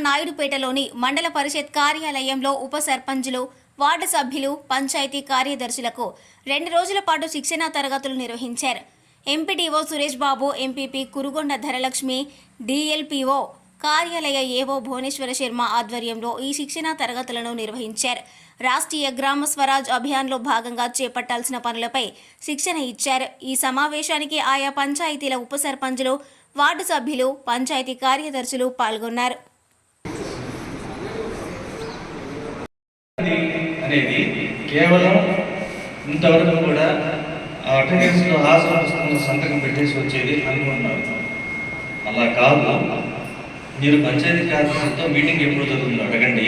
నాయుడుపేటలోని మండల పరిషత్ కార్యాలయంలో ఉప సర్పంచులు, వార్డు సభ్యులు, పంచాయతీ కార్యదర్శులకు 2 రోజుల పాటు శిక్షణా తరగతులు నిర్వహించారు. MPDO Suresh Babu, MPP Kurugonda Dhanalakshmi, DLPO కార్యాలయ ఏవో భువనేశ్వర శర్మ ఆధ్వర్యంలో ఈ శిక్షణా తరగతులను నిర్వహించారు. రాష్ట్రీయ గ్రామ స్వరాజ్ అభియాన్లో భాగంగా చేపట్టాల్సిన పనులపై శిక్షణ ఇచ్చారు. ఈ సమావేశానికి ఆయా పంచాయతీల ఉప సర్పంచులు, వార్డు సభ్యులు, పంచాయతీ కార్యదర్శులు పాల్గొన్నారు. అనేది కేవలం ఇంతవరకు కూడా అటెండెన్స్లో హాజరు పుస్తకంలో సంతకం పెట్టేసి వచ్చేది అనుకుంటున్నారు. అలా కాదు. మీరు పంచాయతీ కార్యదర్శులతో మీటింగ్ ఎప్పుడు జరుగుతుందో అడగండి,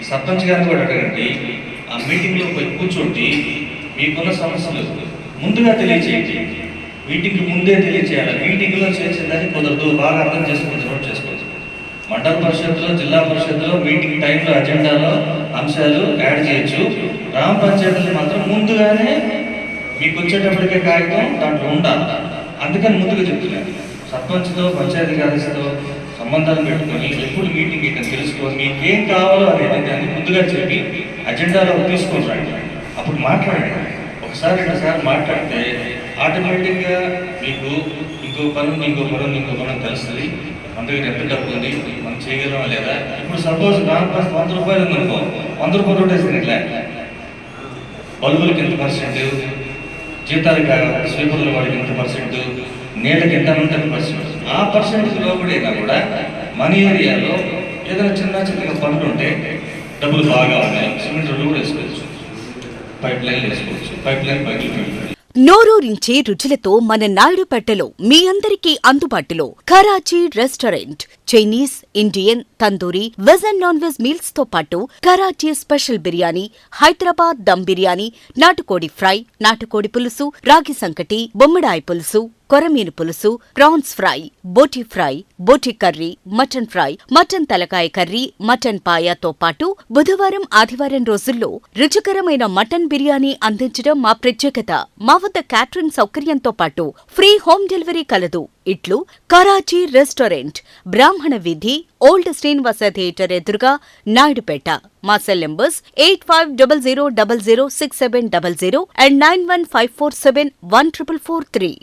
సర్పంచ్ గారిని కూడా అడగండి. ఆ మీటింగ్లో పోయి కూర్చోండి, మీకున్న సమస్యలు ముందుగా తెలియచేయండి. మీటింగ్కి ముందే తెలియచేయాలి. మీటింగ్లో చేసేదాన్ని కుదరదు, బాగా అర్థం చేసుకోవచ్చు. మండల పరిషత్తులో, జిల్లా పరిషత్తులో మీటింగ్ టైంలో అజెండాలో అంశాలు యాడ్ చేయొచ్చు. గ్రామ పంచాయతీలు మాత్రం ముందుగానే మీకు వచ్చేటప్పటికే కాగితం దాంట్లో ఉండాలి. అందుకని ముందుగా చెప్తున్నాను. సర్పంచ్తో, పంచాయతీ కార్యదర్శితో సంబంధాలు పెట్టుకొని ఎప్పుడు మీటింగ్ ఇక్కడ తెలుసుకొని మీకేం కావాలో అనేది దాన్ని ముందుగా చెప్పి అజెండాలో తీసుకొని రండి. అప్పుడు మాట్లాడండి. ఒకసారి 2 సార్లు మాట్లాడితే ఆటోమేటిక్గా మీకు ఇంకో పనులు తెలుస్తుంది. అందుకే ఎంత డబ్బు ఉంది, మనం చేయగలమా లేదా. ఇప్పుడు సపోజ్ గ్రామ పంచాయతీ 100 రూపాయలు ఉందనుకో, 100 రూపాయలు రోటేసింది. ఇట్లా బల్బులకి ఎంత పర్సెంట్, జీతాలు స్వీపర్ల వాడికి ఎంత పర్సెంట్, నీళ్ళకి ఎంత 10%. ఆ పర్సెంట్కి లోపడైనా కూడా మన ఏరియాలో ఏదైనా చిన్న పనులు ఉంటే డబ్బులు బాగా ఉన్నాయి. సిమెంట్ రోడ్లు కూడా వేసుకోవచ్చు, పైప్ లైన్లు వేసుకోవచ్చు. పైప్ లైన్ పైకి నోరూరించే రుచులతో మన నాయుడుపేటలో మీ అందరికీ అందుబాటులో Karachi restaurant. Chinese, Indian, tandoori, veg and non veg meals తో పాటు కరాచీ స్పెషల్ బిర్యానీ, హైదరాబాద్ దమ్ బిర్యానీ, నాటుకోడి ఫ్రై, నాటుకోడి పులుసు, రాగి సంకటి, బొమ్మడాయి పులుసు, కొరమీను పులుసు, ప్రాన్స్ ఫ్రై, బోటి కర్రీ, మటన్ ఫ్రై, మటన్ తలకాయ కర్రీ, మటన్ పాయాతో పాటు బుధవారం, ఆదివారం రోజుల్లో రుచికరమైన మటన్ బిర్యానీ అందించడం మా ప్రత్యేకత. మా వద్ద క్యాటరింగ్ సౌకర్యంతో పాటు ఫ్రీ హోమ్ డెలివరీ కలదు. ఇట్లు కరాచీ రెస్టారెంట్, బ్రాహ్మణ వీధి, ఓల్డ్ శ్రీనివాస థియేటర్ ఎదురుగా, నాయుడుపేట. మా సెల్ నంబర్స్ 8500006700 అండ్ 9154714443.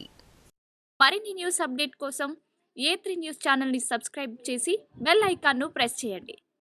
మరిన్ని న్యూస్ అప్డేట్ కోసం A3 న్యూస్ ఛానల్ని సబ్స్క్రైబ్ చేసి బెల్ ఐకాన్ను ప్రెస్ చేయండి.